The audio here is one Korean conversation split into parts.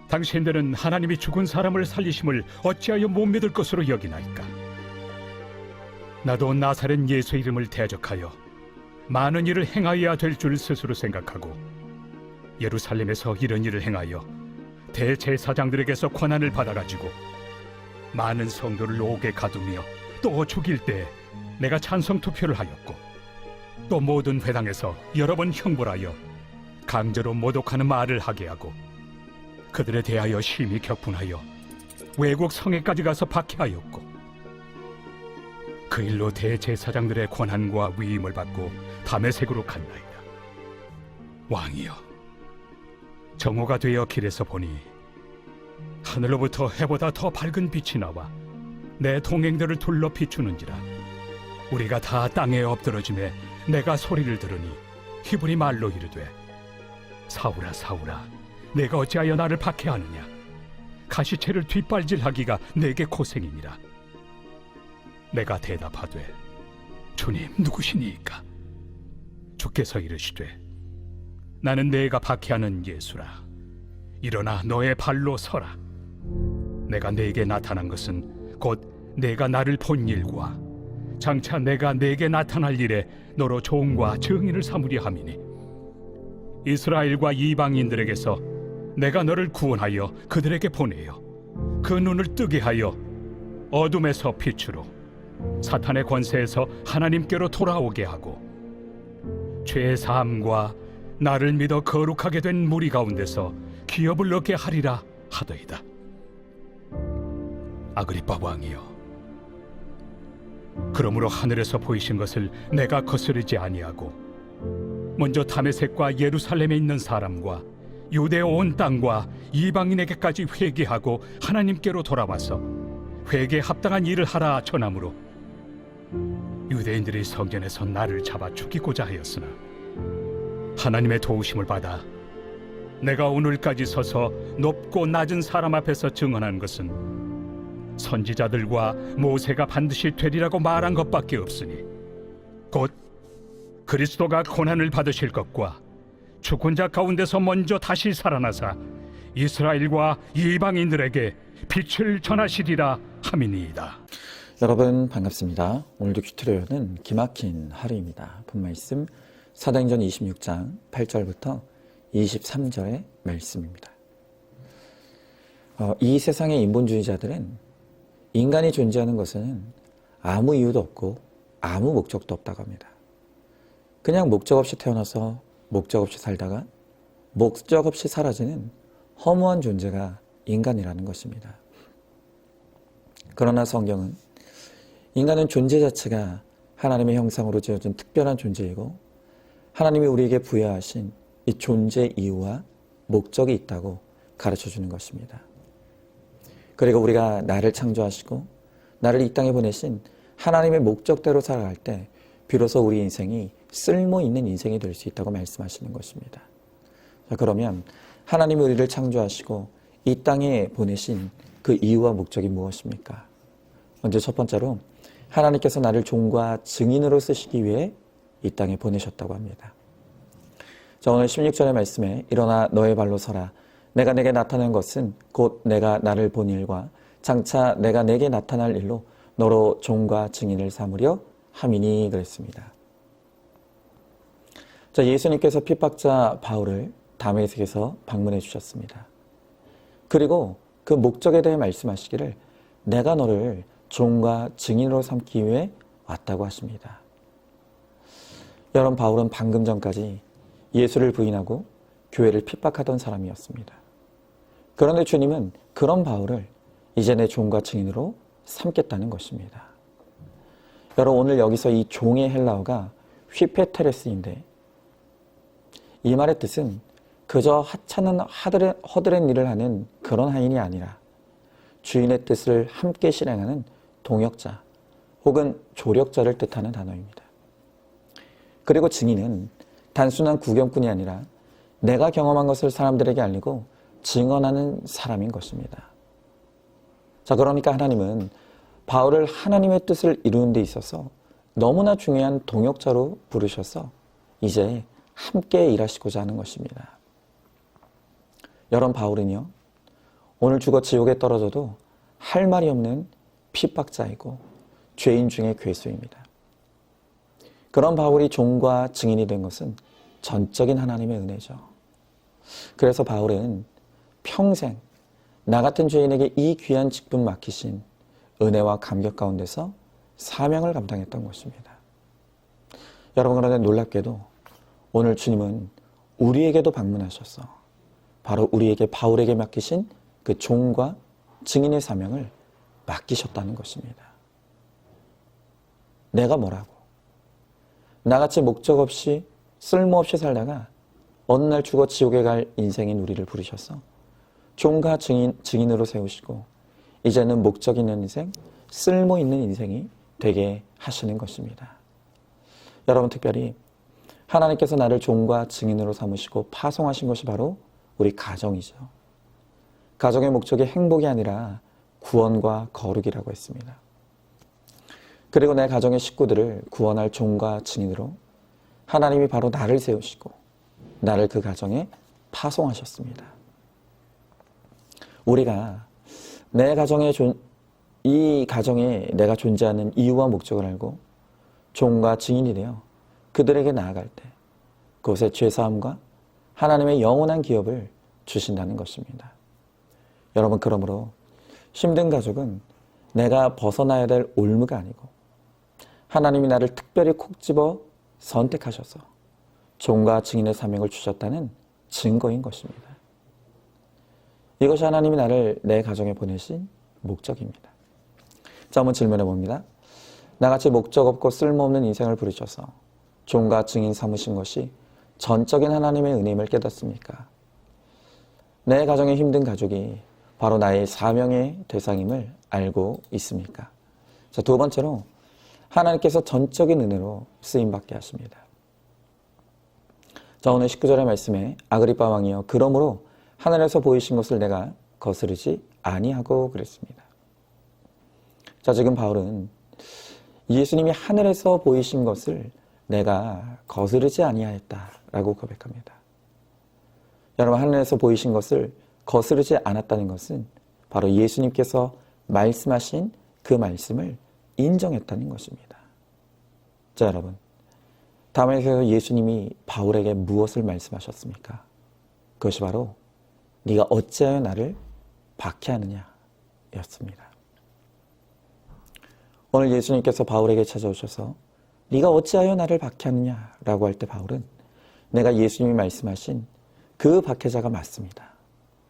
당신들은 하나님이 죽은 사람을 살리심을 어찌하여 못 믿을 것으로 여기나이까? 나도 나사렛 예수 이름을 대적하여 많은 일을 행하여야 될 줄 스스로 생각하고 예루살렘에서 이런 일을 행하여 대제사장들에게서 권한을 받아가지고 많은 성도를 옥에 가두며 또 죽일 때 내가 찬성 투표를 하였고, 또 모든 회당에서 여러 번 형벌하여 강제로 모독하는 말을 하게 하고 그들에 대하여 심히 격분하여 외국 성에까지 가서 박해하였고, 그 일로 대제사장들의 권한과 위임을 받고 다메섹으로 갔나이다. 왕이여, 정오가 되어 길에서 보니 하늘로부터 해보다 더 밝은 빛이 나와 내 동행들을 둘러 비추는지라. 우리가 다 땅에 엎드러짐에 내가 소리를 들으니 히브리 말로 이르되, 사울아 사울아, 내가 어찌하여 나를 박해하느냐? 가시채를 뒷발질하기가 내게 고생이니라. 내가 대답하되, 주님 누구시니이까? 주께서 이르시되, 나는 내가 박해하는 예수라. 일어나 너의 발로 서라. 내가 네게 나타난 것은 곧 내가 나를 본 일과 장차 내가 네게 나타날 일에 너로 종과 증인을 삼으려 함이니, 이스라엘과 이방인들에게서 내가 너를 구원하여 그들에게 보내어 그 눈을 뜨게 하여 어둠에서 빛으로, 사탄의 권세에서 하나님께로 돌아오게 하고, 죄 사함과 나를 믿어 거룩하게 된 무리 가운데서 기업을 얻게 하리라 하더이다. 아그리빠 왕이여, 그러므로 하늘에서 보이신 것을 내가 거스르지 아니하고 먼저 다메섹과 예루살렘에 있는 사람과 유대 온 땅과 이방인에게까지 회개하고 하나님께로 돌아와서 회개에 합당한 일을 하라 전함으로 유대인들이 성전에서 나를 잡아 죽이고자 하였으나 하나님의 도우심을 받아 내가 오늘까지 서서 높고 낮은 사람 앞에서 증언한 것은 선지자들과 모세가 반드시 되리라고 말한 것밖에 없으니, 곧 그리스도가 고난을 받으실 것과 죽은 자 가운데서 먼저 다시 살아나사 이스라엘과 이방인들에게 빛을 전하시리라 함이니이다. 여러분 반갑습니다. 오늘도 큐트리오는 기막힌 하루입니다. 본 말씀 사도행전 26장 8절부터 23절의 말씀입니다. 이 세상의 인본주의자들은 인간이 존재하는 것은 아무 이유도 없고 아무 목적도 없다고 합니다. 그냥 목적 없이 태어나서 목적 없이 살다가 목적 없이 사라지는 허무한 존재가 인간이라는 것입니다. 그러나 성경은 인간은 존재 자체가 하나님의 형상으로 지어진 특별한 존재이고, 하나님이 우리에게 부여하신 이 존재 이유와 목적이 있다고 가르쳐주는 것입니다. 그리고 우리가 나를 창조하시고 나를 이 땅에 보내신 하나님의 목적대로 살아갈 때 비로소 우리 인생이 쓸모있는 인생이 될 수 있다고 말씀하시는 것입니다. 자, 그러면 하나님이 우리를 창조하시고 이 땅에 보내신 그 이유와 목적이 무엇입니까? 먼저 첫 번째로 하나님께서 나를 종과 증인으로 쓰시기 위해 이 땅에 보내셨다고 합니다. 자, 오늘 16절의 말씀에 일어나 너의 발로 서라. 내가 내게 나타난 것은 곧 내가 나를 본 일과 장차 내가 내게 나타날 일로 너로 종과 증인을 삼으려 함이니 그랬습니다. 자, 예수님께서 핍박자 바울을 다메섹에서 방문해 주셨습니다. 그리고 그 목적에 대해 말씀하시기를 내가 너를 종과 증인으로 삼기 위해 왔다고 하십니다. 여러분, 바울은 방금 전까지 예수를 부인하고 교회를 핍박하던 사람이었습니다. 그런데 주님은 그런 바울을 이제 내 종과 증인으로 삼겠다는 것입니다. 여러분, 오늘 여기서 이 종의 헬라어가 휘페테레스인데, 이 말의 뜻은 그저 하찮은 허드렛 일을 하는 그런 하인이 아니라 주인의 뜻을 함께 실행하는 동역자 혹은 조력자를 뜻하는 단어입니다. 그리고 증인은 단순한 구경꾼이 아니라 내가 경험한 것을 사람들에게 알리고 증언하는 사람인 것입니다. 자, 그러니까 하나님은 바울을 하나님의 뜻을 이루는 데 있어서 너무나 중요한 동역자로 부르셔서 이제 함께 일하시고자 하는 것입니다. 여러분, 바울은요, 오늘 죽어 지옥에 떨어져도 할 말이 없는 핍박자이고 죄인 중에 괴수입니다. 그런 바울이 종과 증인이 된 것은 전적인 하나님의 은혜죠. 그래서 바울은 평생 나 같은 죄인에게 이 귀한 직분 맡기신 은혜와 감격 가운데서 사명을 감당했던 것입니다. 여러분, 그런데 놀랍게도 오늘 주님은 우리에게도 방문하셔서 바로 우리에게 바울에게 맡기신 그 종과 증인의 사명을 맡기셨다는 것입니다. 내가 뭐라고? 나같이 목적 없이 쓸모없이 살다가 어느 날 죽어 지옥에 갈 인생인 우리를 부르셔서 종과 증인으로 세우시고 이제는 목적 있는 인생, 쓸모 있는 인생이 되게 하시는 것입니다. 여러분, 특별히 하나님께서 나를 종과 증인으로 삼으시고 파송하신 것이 바로 우리 가정이죠. 가정의 목적이 행복이 아니라 구원과 거룩이라고 했습니다. 그리고 내 가정의 식구들을 구원할 종과 증인으로 하나님이 바로 나를 세우시고 나를 그 가정에 파송하셨습니다. 우리가 이 가정에 내가 존재하는 이유와 목적을 알고 종과 증인이 되어 그들에게 나아갈 때 그곳에 죄사함과 하나님의 영원한 기업을 주신다는 것입니다. 여러분, 그러므로 힘든 가족은 내가 벗어나야 될 올무가 아니고 하나님이 나를 특별히 콕 집어 선택하셔서 종과 증인의 사명을 주셨다는 증거인 것입니다. 이것이 하나님이 나를 내 가정에 보내신 목적입니다. 자, 한번 질문해 봅니다. 나같이 목적 없고 쓸모없는 인생을 부르셔서 종과 증인 삼으신 것이 전적인 하나님의 은혜임을 깨닫습니까? 내 가정에 힘든 가족이 바로 나의 사명의 대상임을 알고 있습니까? 자, 두 번째로 하나님께서 전적인 은혜로 쓰임받게 하십니다. 자, 오늘 19절의 말씀에 아그리빠 왕이여 그러므로 하늘에서 보이신 것을 내가 거스르지 아니하고 그랬습니다. 자, 지금 바울은 예수님이 하늘에서 보이신 것을 내가 거스르지 아니하였다라고 고백합니다. 여러분, 하늘에서 보이신 것을 거스르지 않았다는 것은 바로 예수님께서 말씀하신 그 말씀을 인정했다는 것입니다. 자, 여러분, 다메섹에서 예수님이 바울에게 무엇을 말씀하셨습니까? 그것이 바로 네가 어찌하여 나를 박해하느냐 였습니다. 오늘 예수님께서 바울에게 찾아오셔서 네가 어찌하여 나를 박해하느냐 라고 할 때 바울은 내가 예수님이 말씀하신 그 박해자가 맞습니다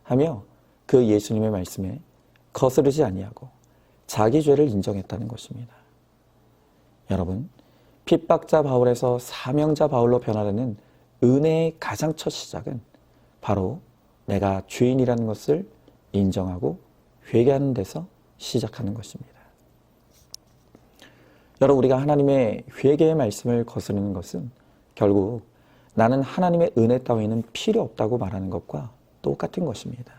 하며 그 예수님의 말씀에 거스르지 아니하고 자기 죄를 인정했다는 것입니다. 여러분, 핍박자 바울에서 사명자 바울로 변화되는 은혜의 가장 첫 시작은 바로 내가 죄인이라는 것을 인정하고 회개하는 데서 시작하는 것입니다. 여러분, 우리가 하나님의 회개의 말씀을 거스르는 것은 결국 나는 하나님의 은혜 따위는 필요 없다고 말하는 것과 똑같은 것입니다.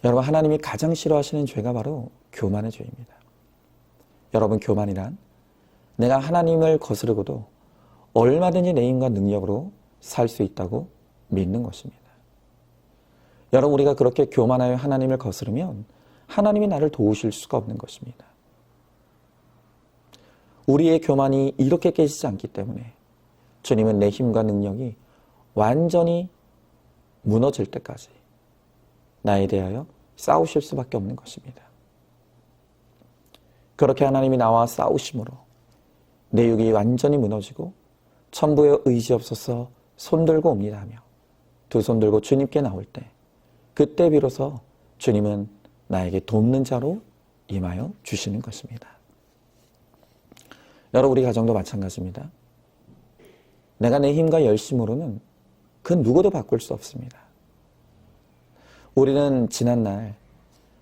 여러분, 하나님이 가장 싫어하시는 죄가 바로 교만의 죄입니다. 여러분, 교만이란 내가 하나님을 거스르고도 얼마든지 내 힘과 능력으로 살 수 있다고 믿는 것입니다. 여러분, 우리가 그렇게 교만하여 하나님을 거스르면 하나님이 나를 도우실 수가 없는 것입니다. 우리의 교만이 이렇게 깨지지 않기 때문에 주님은 내 힘과 능력이 완전히 무너질 때까지 나에 대하여 싸우실 수밖에 없는 것입니다. 그렇게 하나님이 나와 싸우심으로 내 육이 완전히 무너지고 천부의 의지 없어서 손들고 옵니다 하며 두 손 들고 주님께 나올 때 그때 비로소 주님은 나에게 돕는 자로 임하여 주시는 것입니다. 여러분, 우리 가정도 마찬가지입니다. 내가 내 힘과 열심으로는 그 누구도 바꿀 수 없습니다. 우리는 지난날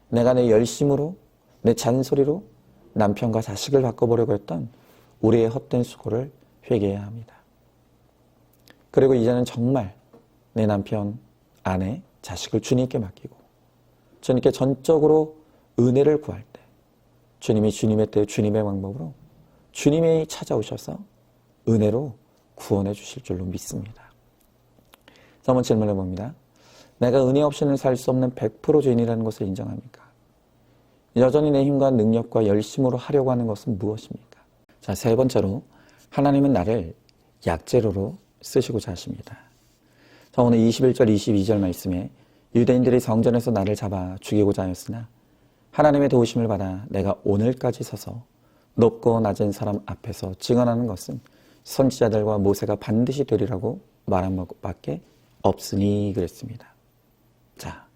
내가 내 열심으로 내 잔소리로 남편과 자식을 바꿔보려고 했던 우리의 헛된 수고를 회개해야 합니다. 그리고 이제는 정말 내 남편, 아내, 자식을 주님께 맡기고 주님께 전적으로 은혜를 구할 때 주님이 주님의 때 주님의 방법으로 주님이 찾아오셔서 은혜로 구원해 주실 줄로 믿습니다. 한번 질문해 봅니다. 내가 은혜 없이는 살 수 없는 100% 죄인이라는 것을 인정합니까? 여전히 내 힘과 능력과 열심으로 하려고 하는 것은 무엇입니까? 자, 세 번째로 하나님은 나를 약재료로 쓰시고자 하십니다. 자, 오늘 21절, 22절 말씀에 유대인들이 성전에서 나를 잡아 죽이고자 하였으나 하나님의 도우심을 받아 내가 오늘까지 서서 높고 낮은 사람 앞에서 증언하는 것은 선지자들과 모세가 반드시 되리라고 말한 것밖에 없으니 그랬습니다. 자,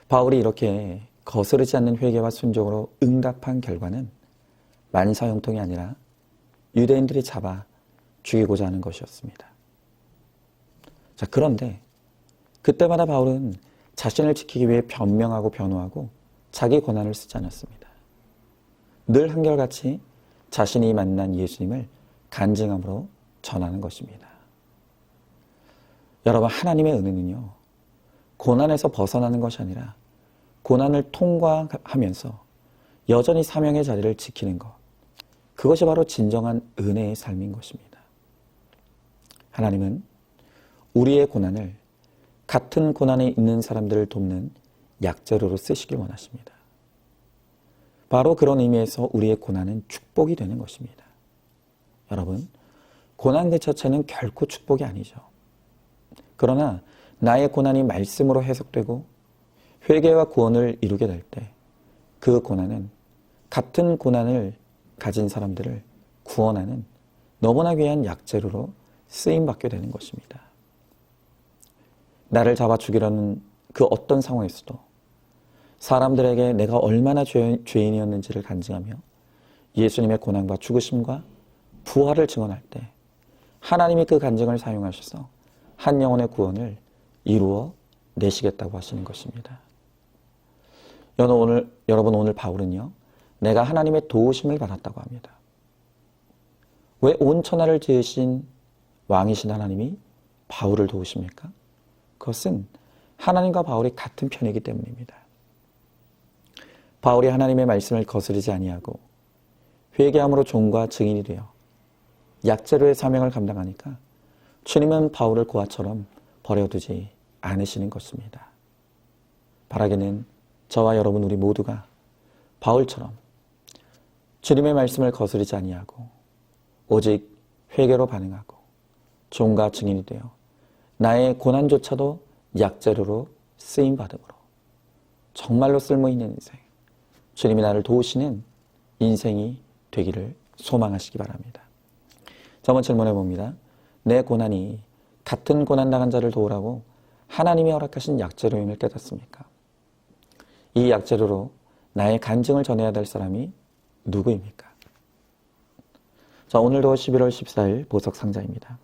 바울이 이렇게 거스르지 않는 회개와 순종으로 응답한 결과는 만사형통이 아니라 유대인들이 잡아 죽이고자 하는 것이었습니다. 자, 그런데 그때마다 바울은 자신을 지키기 위해 변명하고 변호하고 자기 권한을 쓰지 않았습니다. 늘 한결같이 자신이 만난 예수님을 간증함으로 전하는 것입니다. 여러분, 하나님의 은혜는요, 고난에서 벗어나는 것이 아니라 고난을 통과하면서 여전히 사명의 자리를 지키는 것, 그것이 바로 진정한 은혜의 삶인 것입니다. 하나님은 우리의 고난을 같은 고난에 있는 사람들을 돕는 약재료로 쓰시길 원하십니다. 바로 그런 의미에서 우리의 고난은 축복이 되는 것입니다. 여러분, 고난 그 자체는 결코 축복이 아니죠. 그러나 나의 고난이 말씀으로 해석되고 회개와 구원을 이루게 될 때 그 고난은 같은 고난을 가진 사람들을 구원하는 너무나 귀한 약재료로 쓰임받게 되는 것입니다. 나를 잡아 죽이려는 그 어떤 상황에서도 사람들에게 내가 얼마나 죄인이었는지를 간증하며 예수님의 고난과 죽으심과 부활을 증언할 때 하나님이 그 간증을 사용하셔서 한 영혼의 구원을 이루어 내시겠다고 하시는 것입니다. 여러분, 오늘 바울은요, 내가 하나님의 도우심을 받았다고 합니다. 왜 온 천하를 지으신 왕이신 하나님이 바울을 도우십니까? 그것은 하나님과 바울이 같은 편이기 때문입니다. 바울이 하나님의 말씀을 거스르지 아니하고 회개함으로 종과 증인이 되어 약재료의 사명을 감당하니까 주님은 바울을 고아처럼 버려두지 않으시는 것입니다. 바라기는 저와 여러분 우리 모두가 바울처럼 주님의 말씀을 거스르지 아니하고 오직 회개로 반응하고 종과 증인이 되어 나의 고난조차도 약재료로 쓰임받음으로 정말로 쓸모있는 인생, 주님이 나를 도우시는 인생이 되기를 소망하시기 바랍니다. 자, 한번 질문해 봅니다. 내 고난이 같은 고난당한 자를 도우라고 하나님이 허락하신 약재료임을 깨닫습니까? 이 약재료로 나의 간증을 전해야 될 사람이 누구입니까? 자, 오늘도 11월 14일 보석상자입니다.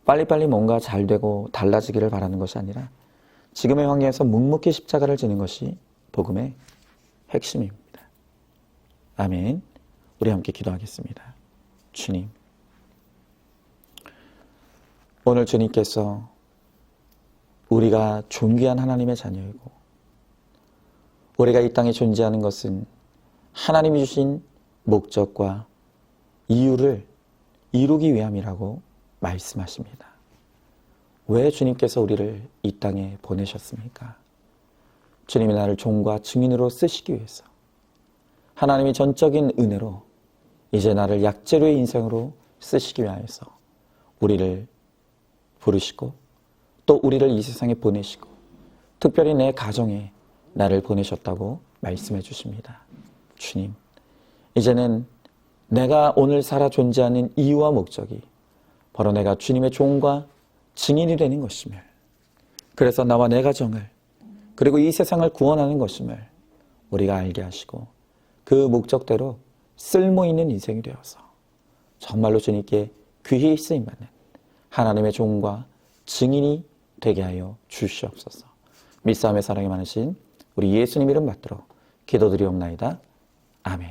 빨리빨리 뭔가 잘 되고 달라지기를 바라는 것이 아니라 지금의 환경에서 묵묵히 십자가를 지는 것이 복음의 핵심입니다. 아멘. 우리 함께 기도하겠습니다. 주님, 오늘 주님께서 우리가 존귀한 하나님의 자녀이고 우리가 이 땅에 존재하는 것은 하나님이 주신 목적과 이유를 이루기 위함이라고 말씀하십니다. 왜 주님께서 우리를 이 땅에 보내셨습니까? 주님이 나를 종과 증인으로 쓰시기 위해서 하나님이 전적인 은혜로 이제 나를 약재료의 인생으로 쓰시기 위하여서 우리를 부르시고 또 우리를 이 세상에 보내시고 특별히 내 가정에 나를 보내셨다고 말씀해 주십니다. 주님, 이제는 내가 오늘 살아 존재하는 이유와 목적이 바로 내가 주님의 종과 증인이 되는 것임을, 그래서 나와 내 가정을 그리고 이 세상을 구원하는 것임을 우리가 알게 하시고 그 목적대로 쓸모있는 인생이 되어서 정말로 주님께 귀히 쓰임받는 하나님의 종과 증인이 되게 하여 주시옵소서. 믿사함의 사랑이 많으신 우리 예수님 이름 받들어 기도드리옵나이다. 아멘.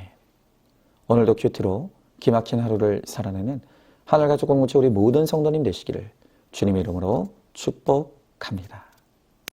오늘도 큐티로 기막힌 하루를 살아내는 하늘가족 공동체 우리 모든 성도님 되시기를 주님의 이름으로 축복합니다.